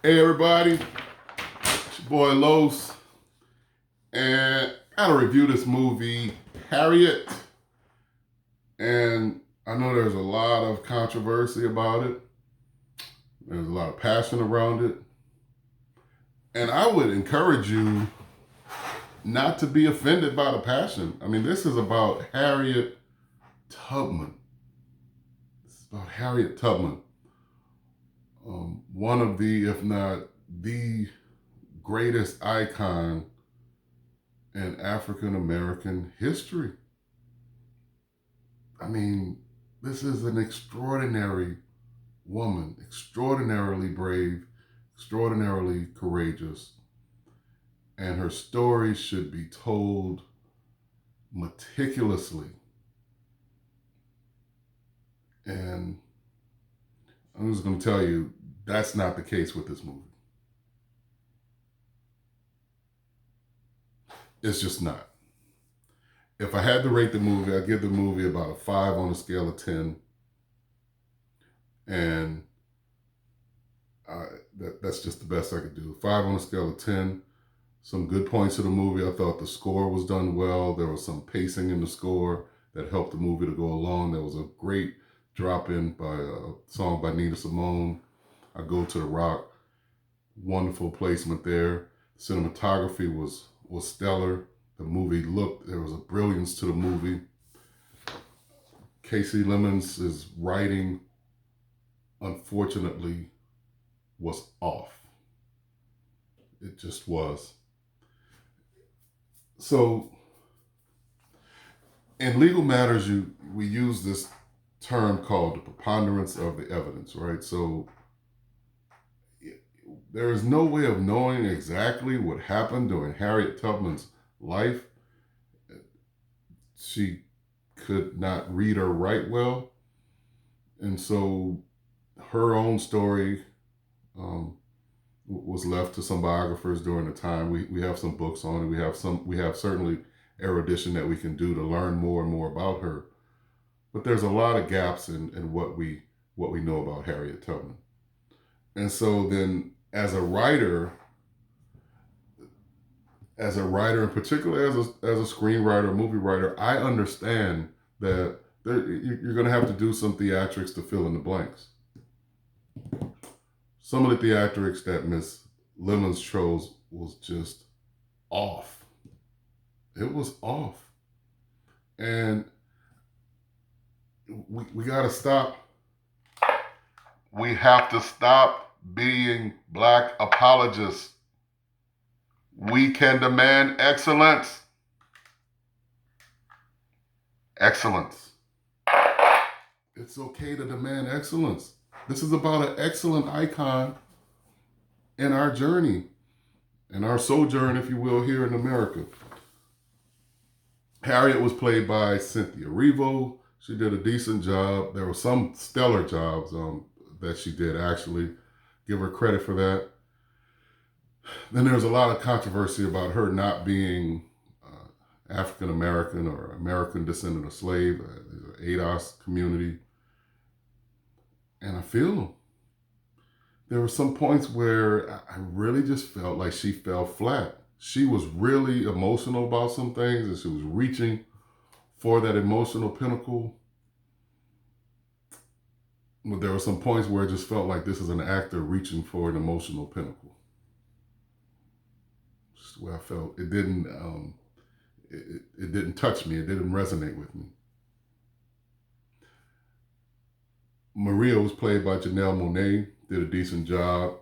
Hey everybody, it's your boy Los, and I gotta review this movie, Harriet. And I know there's a lot of controversy about it. There's a lot of passion around it. And I would encourage you not to be offended by the passion. I mean, this is about Harriet Tubman. This is about Harriet Tubman. One of the, if not the greatest icon in African American history. I mean, this is an extraordinary woman, extraordinarily brave, extraordinarily courageous, and her story should be told meticulously. And I'm just going to tell you, that's not the case with this movie. It's just not. If I had to rate the movie, I'd give the movie about a 5 on a scale of 10. And that's just the best I could do. 5 on a scale of 10. Some good points of the movie. I thought the score was done well. There was some pacing in the score that helped the movie to go along. There was a great drop-in by a song by Nina Simone, I Go to the Rock. Wonderful placement there. Cinematography was stellar. The movie looked, there was a brilliance to the movie. Casey Lemons' writing, unfortunately, was off. It just was. So, in legal matters, we use this term called the preponderance of the evidence, right? So, there is no way of knowing exactly what happened during Harriet Tubman's life. She could not read or write well. And so her own story was left to some biographers during the time. We have some books on it. We have certainly erudition that we can do to learn more and more about her. But there's a lot of gaps in what we know about Harriet Tubman. And so then as a writer, and particularly as a screenwriter, movie writer, I understand that you're going to have to do some theatrics to fill in the blanks. Some of the theatrics that Miss Lemons chose was just off. It was off. And we got to stop. We have to stop being Black apologists. We can demand excellence. Excellence. It's okay to demand excellence. This is about an excellent icon in our journey, in our sojourn, if you will, here in America. Harriet was played by Cynthia Erivo. She did a decent job. There were some stellar jobs that she did, actually. Give her credit for that. Then there was a lot of controversy about her not being African American or American descendant of slave, the ADOS community. And I feel there were some points where I really just felt like she fell flat. She was really emotional about some things, and she was reaching for that emotional pinnacle. But there were some points where it just felt like this is an actor reaching for an emotional pinnacle. Just where I felt it didn't touch me. It didn't resonate with me. Maria was played by Janelle Monáe, did a decent job.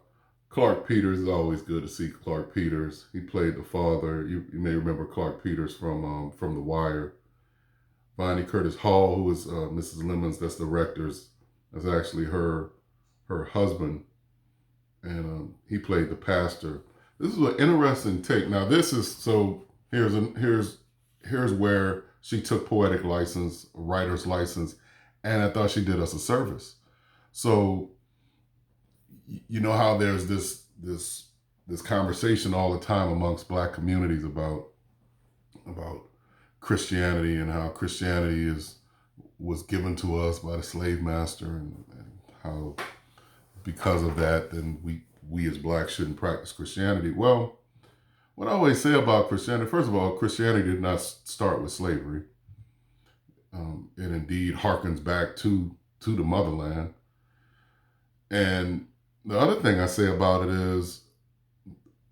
Clark Peters, is always good to see Clark Peters. He played the father. You may remember Clark Peters from The Wire. Bonnie Curtis Hall, who was Mrs. Lemons, that's the rector's, that's actually her husband. And he played the pastor. This is an interesting take. Now this is, so here's where she took poetic license, writer's license, and I thought she did us a service. So, you know how there's this conversation all the time amongst Black communities about Christianity and how Christianity was given to us by the slave master, and how because of that, then we as blacks shouldn't practice Christianity. Well, what I always say about Christianity, first of all, Christianity did not start with slavery. It indeed harkens back to the motherland. And the other thing I say about it is,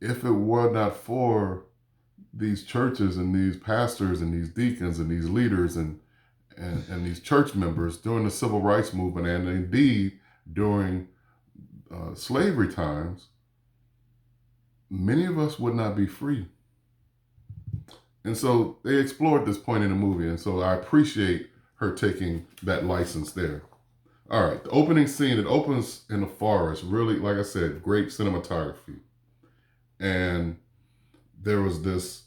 if it were not for these churches and these pastors and these deacons and these leaders and these church members during the civil rights movement, and indeed during slavery times, many of us would not be free. And so they explored this point in the movie, and so I appreciate her taking that license there. All right, the opening scene, it opens in the forest. Really, like I said, great cinematography. And there was this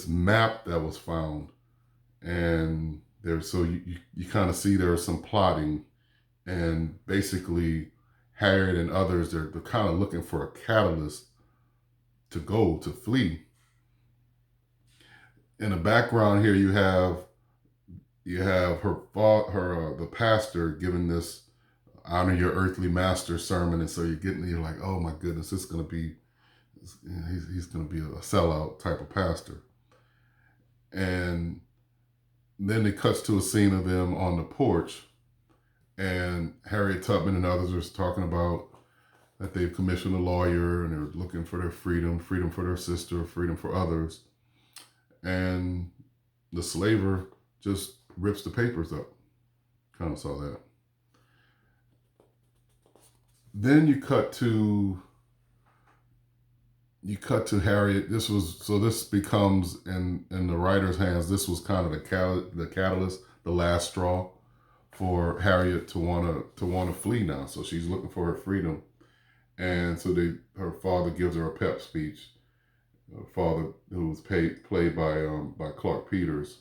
map that was found, and so you kind of see there was some plotting, and basically Harriet and others, they're kind of looking for a catalyst to flee. In the background here, you have the pastor giving this honor your earthly master sermon, and so you're like, oh my goodness, this is going to be, he's going to be a sellout type of pastor. And then it cuts to a scene of them on the porch, and Harriet Tubman and others are talking about that they've commissioned a lawyer and they're looking for their freedom for their sister, freedom for others. And the slaver just rips the papers up. Kind of saw that. Then you cut to Harriet. This becomes in the writer's hands. This was kind of the catalyst, the last straw for Harriet to want to flee now. So she's looking for her freedom, and so her father gives her a pep speech. Her father, who was played by Clark Peters,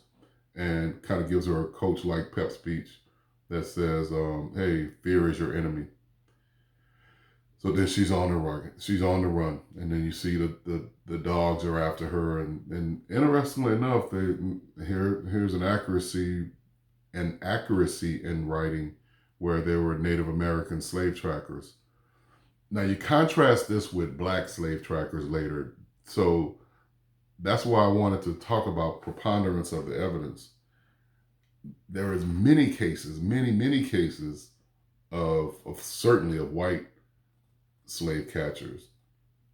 and kind of gives her a coach-like pep speech that says, "Hey, fear is your enemy." So then she's on the run, and then you see the dogs are after her, and interestingly enough, here's an accuracy in writing where there were Native American slave trackers. Now you contrast this with black slave trackers later, so that's why I wanted to talk about preponderance of the evidence. There is many cases of certainly of white slave catchers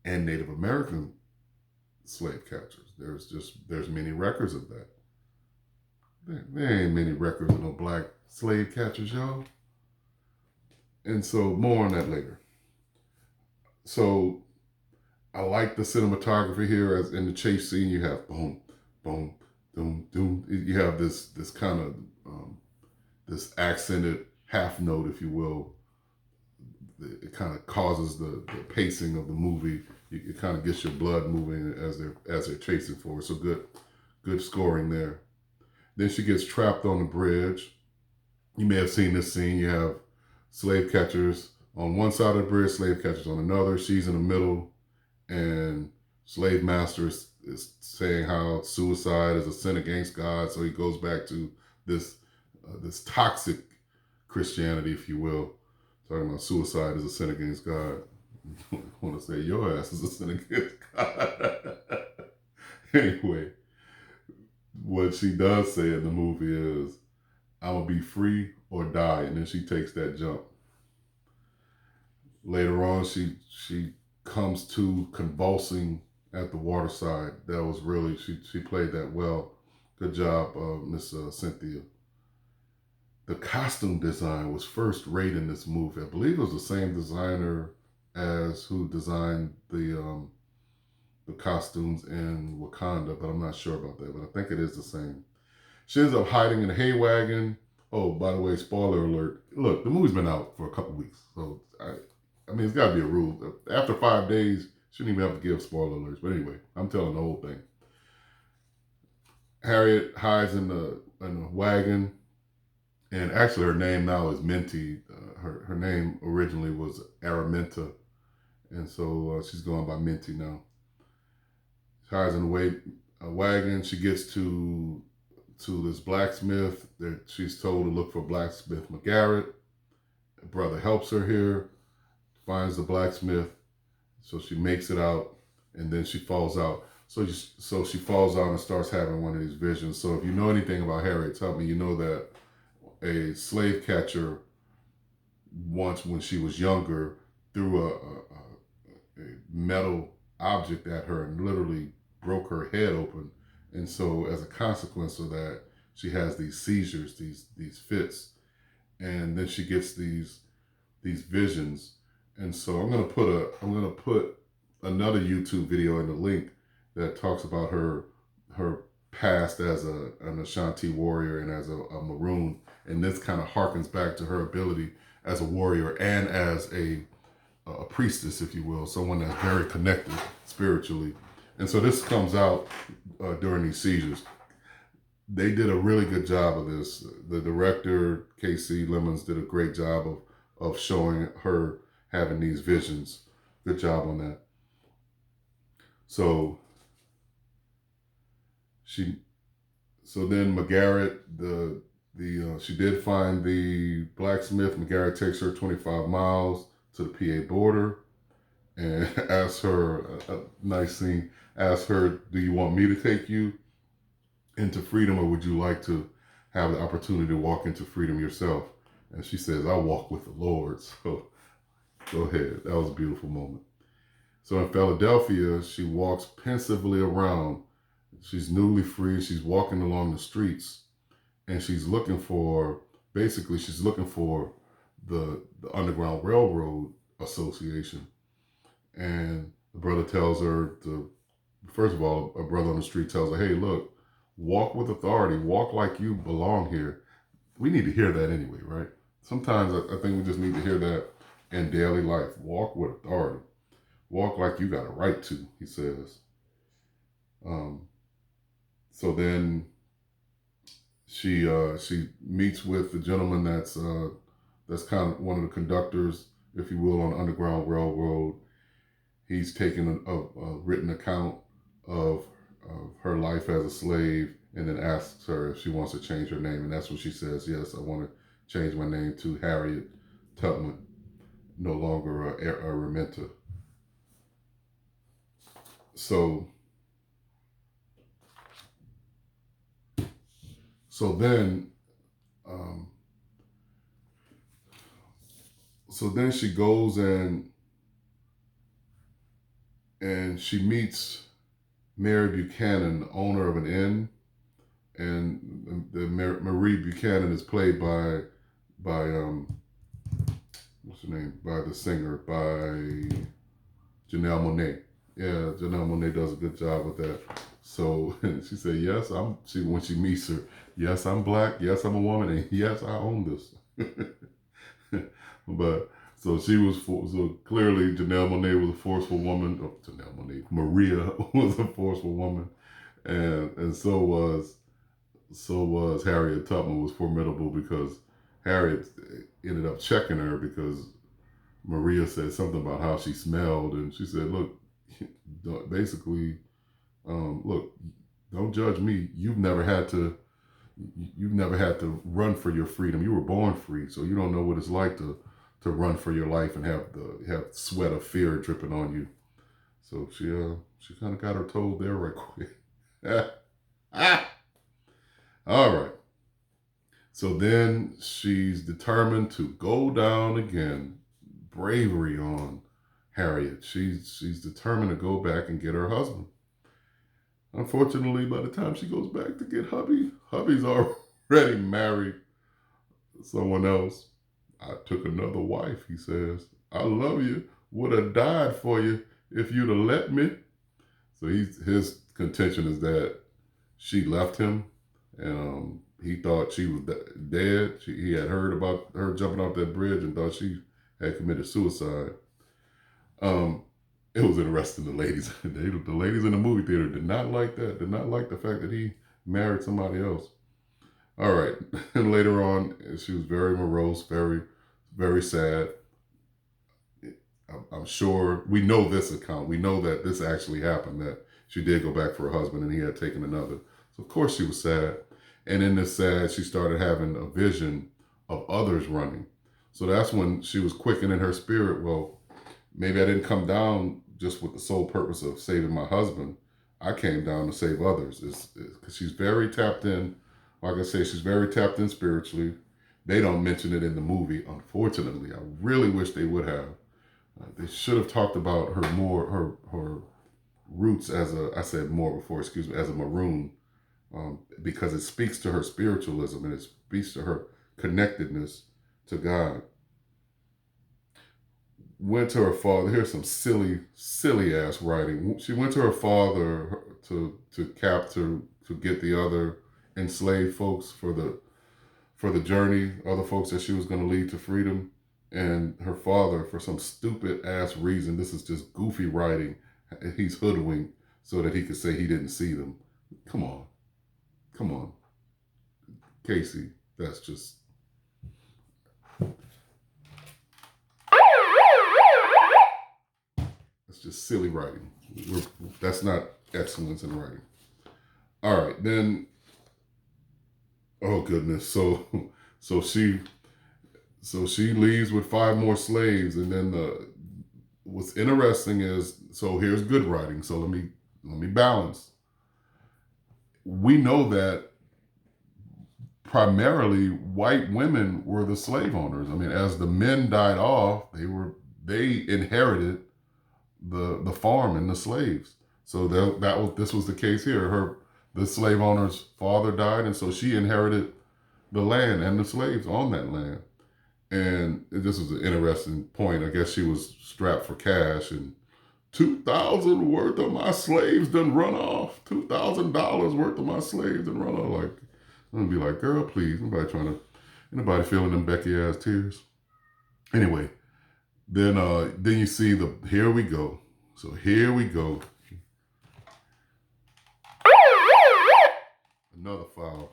and Native American slave catchers. There's many records of that. There ain't many records of no black slave catchers, y'all. And so more on that later. So I like the cinematography here, as in the chase scene you have boom, boom, boom, boom. You have this kind of this accented half note, if you will. It kind of causes the pacing of the movie. It kind of gets your blood moving as they're chasing for it. So good scoring there. Then she gets trapped on the bridge. You may have seen this scene. You have slave catchers on one side of the bridge, slave catchers on another. She's in the middle, and slave master is saying how suicide is a sin against God. So he goes back to this toxic Christianity, if you will. Talking about suicide is a sin against God. I want to say your ass is a sin against God. Anyway, what she does say in the movie is, I'm going to be free or die. And then she takes that jump. Later on, she comes to convulsing at the waterside. That was really, she played that well. Good job, Miss Cynthia. The costume design was first rate in this movie. I believe it was the same designer as who designed the costumes in Wakanda, but I'm not sure about that. But I think it is the same. She ends up hiding in a hay wagon. Oh, by the way, spoiler alert. Look, the movie's been out for a couple weeks, so I mean, it's got to be a rule. After 5 days, shouldn't even have to give spoiler alerts. But anyway, I'm telling the whole thing. Harriet hides in the wagon. And actually, her name now is Minty. Her name originally was Araminta, and so she's going by Minty now. She hides in a wagon. She gets to this blacksmith. That she's told to look for blacksmith McGarrett. Her brother helps her here, finds the blacksmith, So she makes it out, and then she falls out. So she falls out and starts having one of these visions. So if you know anything about Harriet Tubman, you know that a slave catcher once, when she was younger, threw a metal object at her and literally broke her head open. And so as a consequence of that, she has these seizures, these fits, and then she gets these visions. And so I'm gonna put another YouTube video in the link that talks about her past as an Ashanti warrior and as a Maroon, and this kind of harkens back to her ability as a warrior and as a priestess, if you will, someone that's very connected spiritually. And so this comes out during these seizures. They did a really good job of this. The director, K.C. Lemons, did a great job of showing her having these visions. Good job on that. So then McGarrett, she did find the blacksmith. McGarrett takes her 25 miles to the PA border and asks her, a nice scene, asks her, do you want me to take you into freedom, or would you like to have the opportunity to walk into freedom yourself? And she says, I'll walk with the Lord. So go ahead. That was a beautiful moment. So in Philadelphia, she walks pensively around. She's newly free. She's walking along the streets, and she's looking for the Underground Railroad Association. And the brother tells her first of all, a brother on the street tells her, hey, look, walk with authority. Walk like you belong here. We need to hear that anyway, right? Sometimes I think we just need to hear that in daily life. Walk with authority. Walk like you got a right to, he says. So then she meets with the gentleman that's kind of one of the conductors, if you will, on the Underground Railroad. He's taken a written account of her life as a slave, and then asks her if she wants to change her name. And that's when she says, yes, I want to change my name to Harriet Tubman, no longer a Rementa. So then she goes and she meets Mary Buchanan, owner of an inn, and Marie Buchanan is played by what's her name? By the singer, by Janelle Monáe. Yeah, Janelle Monáe does a good job with that. So she said, yes, when she meets her, yes, I'm black, yes, I'm a woman, and yes, I own this. But so so clearly Janelle Monáe was a forceful woman. Oh, Janelle Monáe, Maria was a forceful woman, and so was Harriet Tubman was formidable, because Harriet ended up checking her because Maria said something about how she smelled, and she said, look, basically, look, don't judge me. You've never had to run for your freedom. You were born free, so you don't know what it's like to run for your life and have sweat of fear dripping on you. So she kind of got her told there right quick. All right. So then she's determined to go down again. Bravery on Harriet. She's determined to go back and get her husband. Unfortunately, by the time she goes back to get hubby's already married someone else. I took another wife, he says. I love you. Would have died for you if you'd have let me. So his contention is that she left him, and he thought she was dead. He had heard about her jumping off that bridge and thought she had committed suicide. It was interesting. The ladies in the movie theater did not like that. Did not like the fact that he married somebody else. All right. And later on, she was very morose, very, very sad. I'm sure we know this account. We know that this actually happened, that she did go back for her husband and he had taken another. So of course she was sad. And in this sad, she started having a vision of others running. So that's when she was quickening her spirit. Well, maybe I didn't come down just with the sole purpose of saving my husband. I came down to save others. It's because she's very tapped in. Like I say, she's very tapped in spiritually. They don't mention it in the movie, unfortunately. I really wish they would have. They should have talked about her more, her roots as a, I said more before, excuse me, as a Maroon, because it speaks to her spiritualism and it speaks to her connectedness to God. Went to her father. Here's some silly ass writing. She went to her father to capture, to get the other enslaved folks for the journey, other folks that she was going to lead to freedom. And her father, for some stupid ass reason, this is just goofy writing, he's hoodwinked so that he could say he didn't see them. Come on, Casey. That's just. That's just silly writing. That's not excellence in writing. All right, then. Oh goodness. So she leaves with 5 more slaves, and then what's interesting is, so here's good writing. So let me balance. We know that primarily white women were the slave owners. I mean, as the men died off, they inherited the farm and the slaves. So this was the case here. The slave owner's father died, and so she inherited the land and the slaves on that land. And this was an interesting point. I guess she was strapped for cash, and $2,000 worth of my slaves done run off. $2,000 worth of my slaves done run off. Like, I'm gonna be like, girl, please, anybody feeling them Becky ass tears. Anyway, then you see here we go. So here we go. Another foul.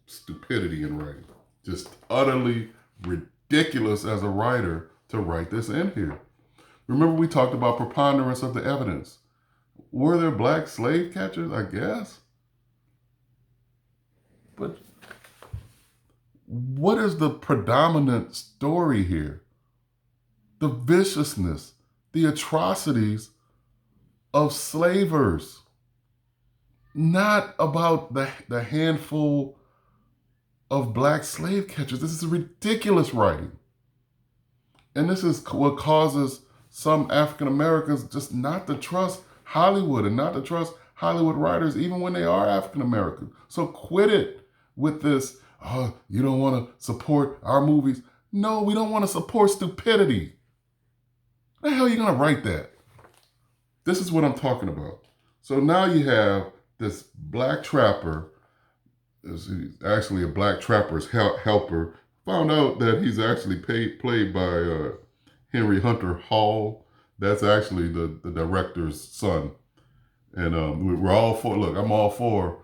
Stupidity in writing. Just utterly ridiculous as a writer to write this in here. Remember we talked about preponderance of the evidence. Were there black slave catchers? I guess. But what is the predominant story here? The viciousness, the atrocities of slavers. Not about the handful of black slave catchers. This is ridiculous writing. And this is what causes some African Americans just not to trust Hollywood and not to trust Hollywood writers, even when they are African American. So quit it with this, you don't want to support our movies. No, we don't want to support stupidity. How the hell are you going to write that? This is what I'm talking about. So now you have this black trapper, is actually a black trapper's helper, found out that he's actually played by Henry Hunter Hall. That's actually the director's son. And we're all for, look, I'm all for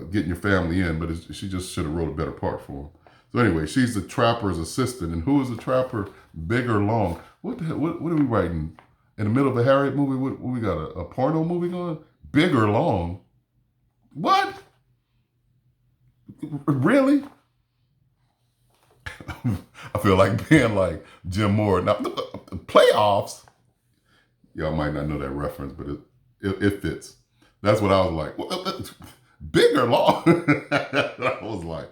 getting your family in, but she just should have wrote a better part for him. So anyway, she's the trapper's assistant. And who is the trapper? Big or Long. What are we writing? In the middle of a Harriet movie, what we got, a porno movie going? Big or Long? What? Really? I feel like being like Jim Moore. Now, playoffs, y'all might not know that reference, but it fits. That's what I was like. Big or Long? I was like.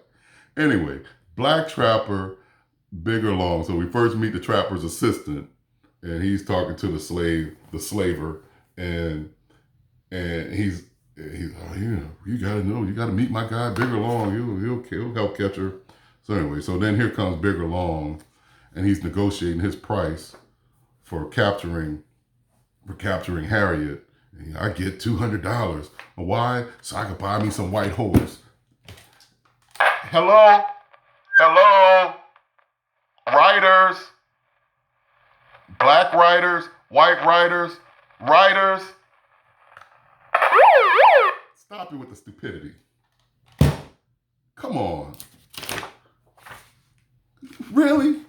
Anyway, black trapper, Big or Long. So we first meet the trapper's assistant, and he's talking to the slaver, and he's oh yeah, you gotta meet my guy Big or Long. He'll help catch her. So anyway, so then here comes Big or Long, and he's negotiating his price for capturing Harriet. And I get $200. Why? So I could buy me some white horse. Hello, writers, black writers, white writers. Stop it with the stupidity. Come on. Really?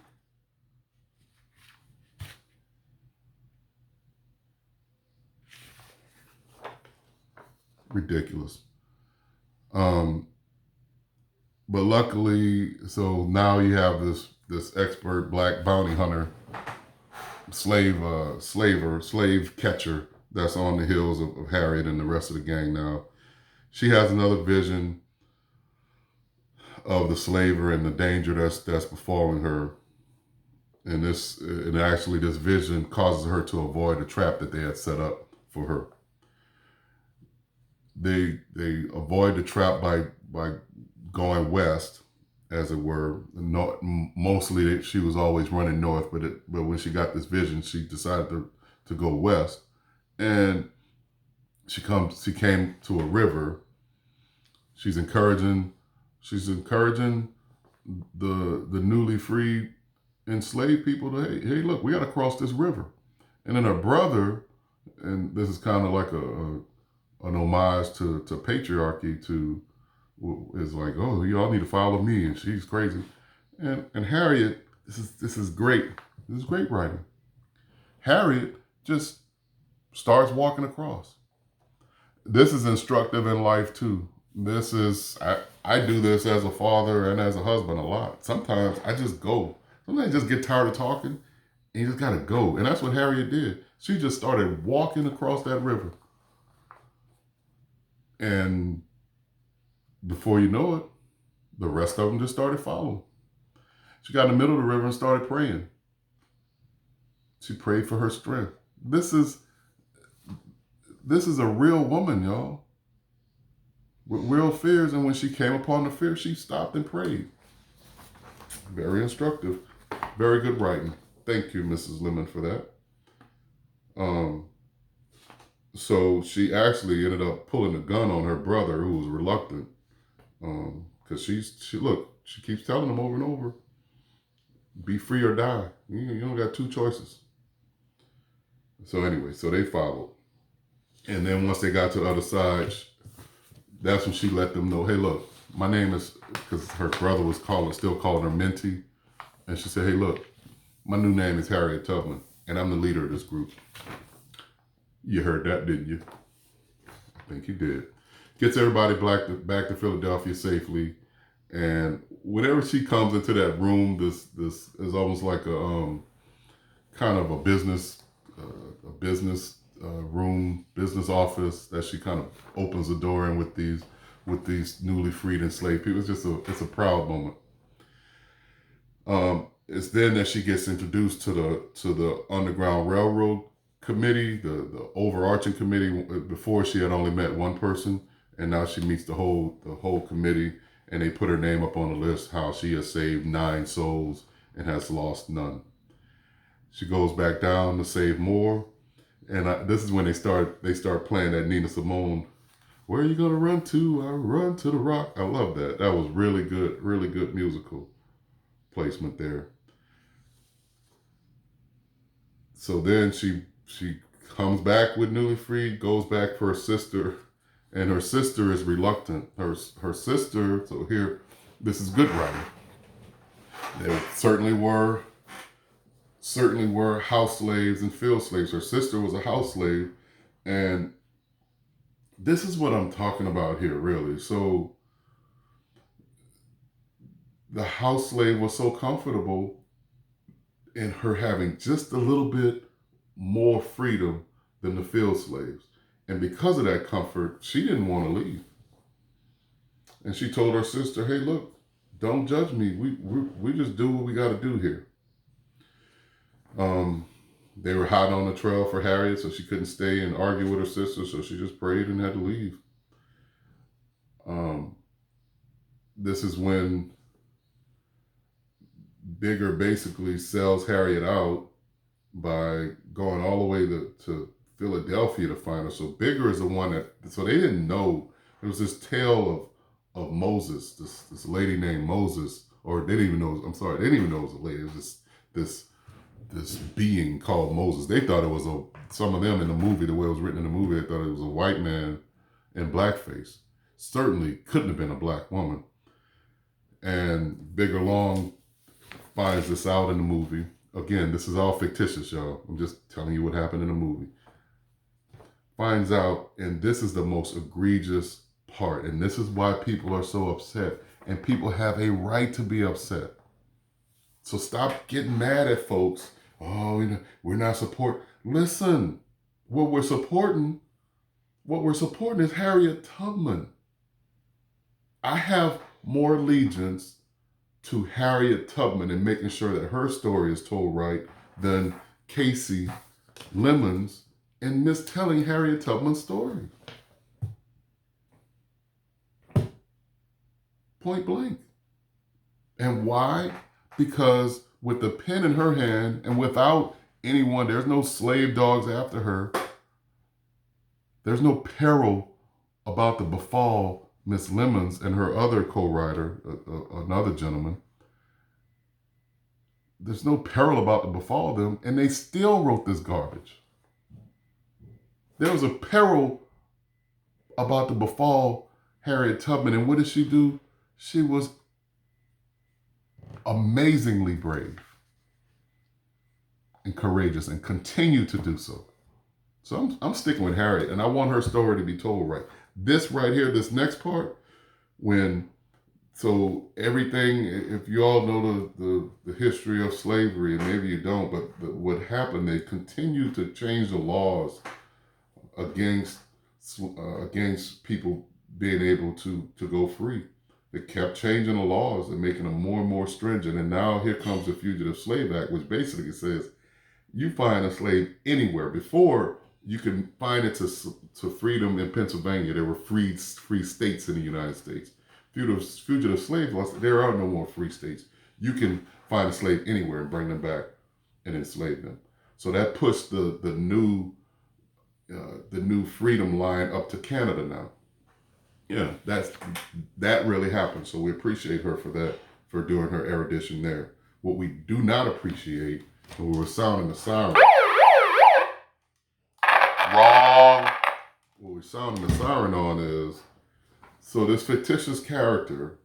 Ridiculous. But luckily, so now you have this expert black bounty hunter slave catcher that's on the heels of Harriet and the rest of the gang now. She has another vision of the slaver and the danger that's befalling her. And actually this vision causes her to avoid a trap that they had set up for her. They avoid the trap by going west, as it were. Mostly she was always running north, but when she got this vision, she decided to go west, and she came to a river. She's encouraging the newly freed enslaved people to, hey, look, we got to cross this river. And then her brother, and this is kind of like an homage to patriarchy, is like, oh, you all need to follow me, and she's crazy. And Harriet, this is great. This is great writing. Harriet just starts walking across. This is instructive in life too. This is I do this as a father and as a husband a lot. Sometimes I just go. Sometimes I just get tired of talking, and you just gotta go. And that's what Harriet did. She just started walking across that river. And before you know it, the rest of them just started following. She got in the middle of the river and started praying. She prayed for her strength. This is a real woman, y'all, with real fears. And when she came upon the fear, she stopped and prayed. Very instructive. Very good writing. Thank you, Mrs. Lemon, for that. So she actually ended up pulling a gun on her brother, who was reluctant. Because she keeps telling him over and over, be free or die. You don't got two choices. So anyway, so they followed. And then once they got to the other side, that's when she let them know, hey, look, my name is, because her brother was still calling her Minty. And she said, hey, look, my new name is Harriet Tubman, and I'm the leader of this group. You heard that, didn't you? I think you did. Gets everybody back to Philadelphia safely. And whenever she comes into that room, this is almost like a kind of a business room, business office that she kind of opens the door in with these newly freed enslaved people. It's a proud moment. It's then that she gets introduced to the Underground Railroad Committee, the overarching committee. Before, she had only met one person, and now she meets the whole committee, and they put her name up on the list, how she has saved 9 souls and has lost none. She goes back down to save more, and this is when they start playing that Nina Simone, where are you gonna run to? I run to the rock. I love that. That was really good musical placement there. So then she comes back with newly freed, goes back for her sister, and her sister is reluctant. Her sister, so here, this is good writing. There certainly were house slaves and field slaves. Her sister was a house slave, and this is what I'm talking about here, really. So the house slave was so comfortable in her having just a little bit more freedom than the field slaves. And because of that comfort, she didn't want to leave. And she told her sister, hey, look, don't judge me. We just do what we got to do here. They were hot on the trail for Harriet, so she couldn't stay and argue with her sister, so she just prayed and had to leave. This is when Bigger basically sells Harriet out by going all the way to Philadelphia to find her. So Bigger is the one so they didn't know. There was this tale of Moses, this lady named Moses, or they didn't even know, I'm sorry, they didn't even know it was a lady. It was this being called Moses. They thought it was some of them in the movie, the way it was written in the movie, they thought it was a white man in blackface. Certainly couldn't have been a black woman. And Bigger Long finds this out in the movie. Again, this is all fictitious, y'all. I'm just telling you what happened in the movie. Finds out, and this is the most egregious part, and this is why people are so upset, and people have a right to be upset. So stop getting mad at folks Oh, we're not support. Listen, what we're supporting, is Harriet Tubman. I have more allegiance to Harriet Tubman and making sure that her story is told right than Casey Lemons and mistelling Harriet Tubman's story. Point blank. And why? Because with the pen in her hand and without anyone, there's no slave dogs after her. There's no peril about to befall Miss Lemons and her other co-writer, another gentleman. There's no peril about to befall them, and they still wrote this garbage. There was a peril about to befall Harriet Tubman, and what did she do? She was amazingly brave and courageous and continued to do so. So I'm sticking with Harriet, and I want her story to be told right. This right here, this next part, so everything, if you all know the history of slavery, and maybe you don't, but what happened, they continued to change the laws against people being able to go free. They kept changing the laws and making them more and more stringent. And now here comes the Fugitive Slave Act, which basically says you find a slave anywhere. Before, you can find it to freedom in Pennsylvania. There were free states in the United States. Fugitive slave laws, there are no more free states. You can find a slave anywhere and bring them back and enslave them. So that pushed the new freedom line up to Canada now. Yeah, that really happened. So we appreciate her for that, for doing her erudition there. What we do not appreciate, when we were sounding the siren. Wrong. What we're sounding the siren on is, so this fictitious character,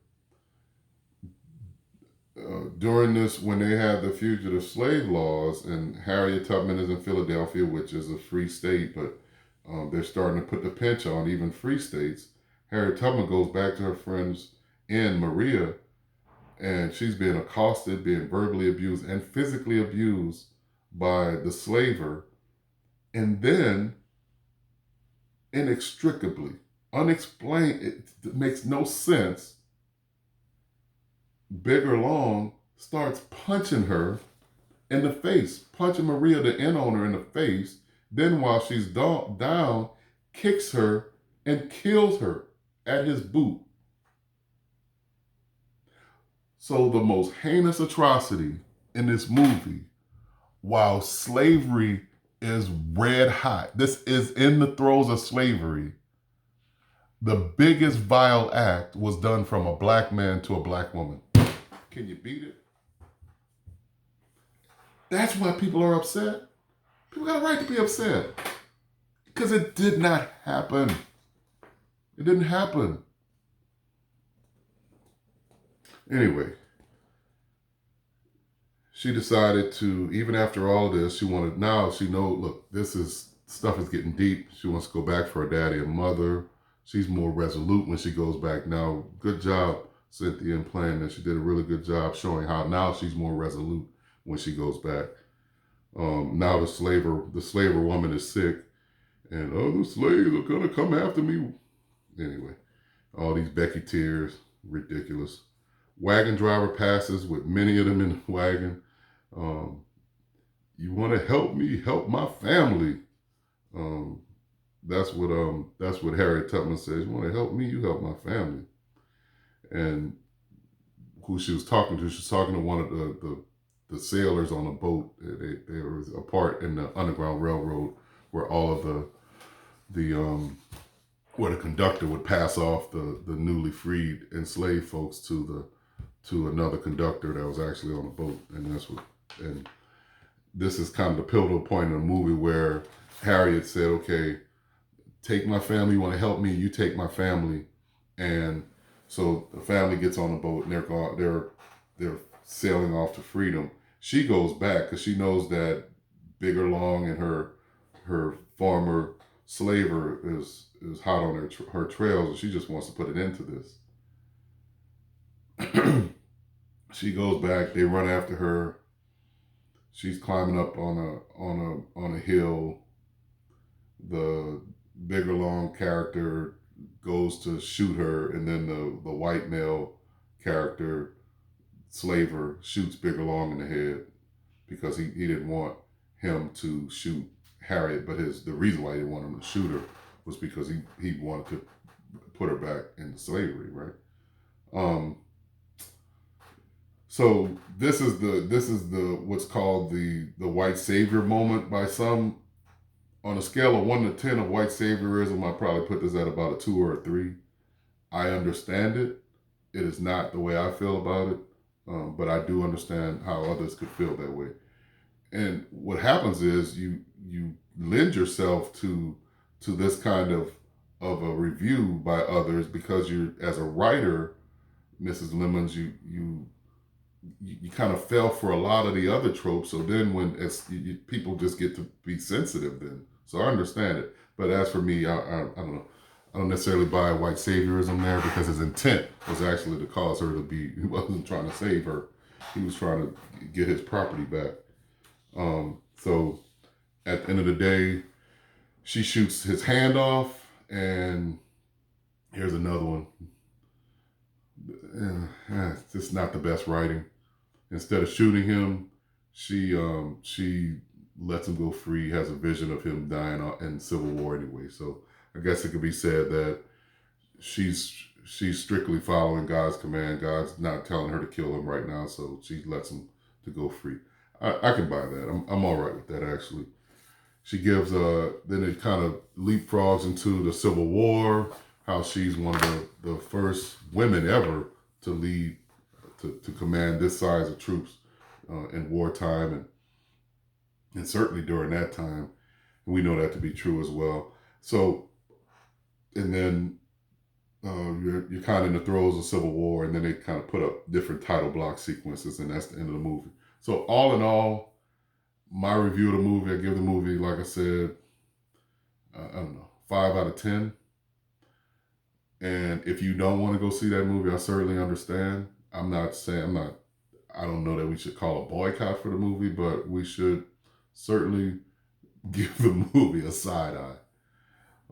during this, when they had the fugitive slave laws, and Harriet Tubman is in Philadelphia, which is a free state, but they're starting to put the pinch on even free states. Harriet Tubman goes back to her friend's inn, Maria, and she's being accosted, being verbally abused, and physically abused by the slaver. And then, inextricably, unexplained, it makes no sense, Bigger Long starts punching her in the face, punching Maria, the inn owner, in the face. Then while she's down, kicks her and kills her at his boot. So the most heinous atrocity in this movie, while slavery is red hot, this is in the throes of slavery, the biggest vile act was done from a black man to a black woman. Can you beat it? That's why people are upset. People got a right to be upset. Because it did not happen. It didn't happen. Anyway, she decided to, even after all of this, she wanted, now she knows, look, stuff is getting deep. She wants to go back for her daddy and mother. She's more resolute when she goes back now. Good job, Cynthia, in playing that. She did a really good job showing how now she's more resolute when she goes back. Now the slaver woman is sick, and the slaves are gonna come after me. Anyway, all these Becky tears, ridiculous. Wagon driver passes with many of them in the wagon. You want to help me help my family? That's what Harriet Tubman says. You want to help me, you help my family. And who she was talking to? She was talking to one of the sailors on a boat. There was a part in the Underground Railroad where all of where the conductor would pass off the newly freed enslaved folks to another conductor that was actually on the boat. And this is kind of the pivotal point in the movie where Harriet said, okay, take my family, you want to help me, you take my family. And so the family gets on the boat and they're sailing off to freedom. She goes back because she knows that Bigger Long and her former slaver is hot on her trails, and she just wants to put an end to this. She goes back, they run after her. She's climbing up on a hill. The bigger long character goes to shoot her, and then the white male character, slaver, shoots Bigger Long in the head because he didn't want him to shoot Harriet, but the reason why he didn't want him to shoot her was because he wanted to put her back into slavery, right? Um, so this is the what's called the white savior moment by some. On a scale of 1 to 10 of white saviorism, I probably put this at about a 2 or a 3. I understand it. It is not the way I feel about it, but I do understand how others could feel that way. And what happens is you lend yourself to this kind of a review by others because you, as a writer, Mrs. Lemons, you kind of fell for a lot of the other tropes. So then people just get to be sensitive then. So I understand it. But as for me, I don't know. I don't necessarily buy white saviorism there because his intent was actually to cause her to be, he wasn't trying to save her. He was trying to get his property back. So at the end of the day, she shoots his hand off, and here's another one. It's just not the best writing. Instead of shooting him, she lets him go free. Has a vision of him dying in Civil War anyway. So I guess it could be said that she's strictly following God's command. God's not telling her to kill him right now, so she lets him to go free. I can buy that. I'm all right with that actually. She gives then it kind of leapfrogs into the Civil War. How she's one of the first women ever to lead to command this size of troops in wartime, and certainly during that time. And we know that to be true as well. So, and then you're kind of in the throes of Civil War, and then they kind of put up different title block sequences, and that's the end of the movie. So all in all, my review of the movie, I give the movie, like I said, I don't know, 5 out of 10. And if you don't want to go see that movie, I certainly understand. I don't know that we should call a boycott for the movie, but we should certainly give the movie a side eye.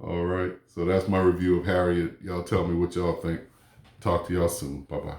All right. So that's my review of Harriet. Y'all tell me what y'all think. Talk to y'all soon. Bye-bye.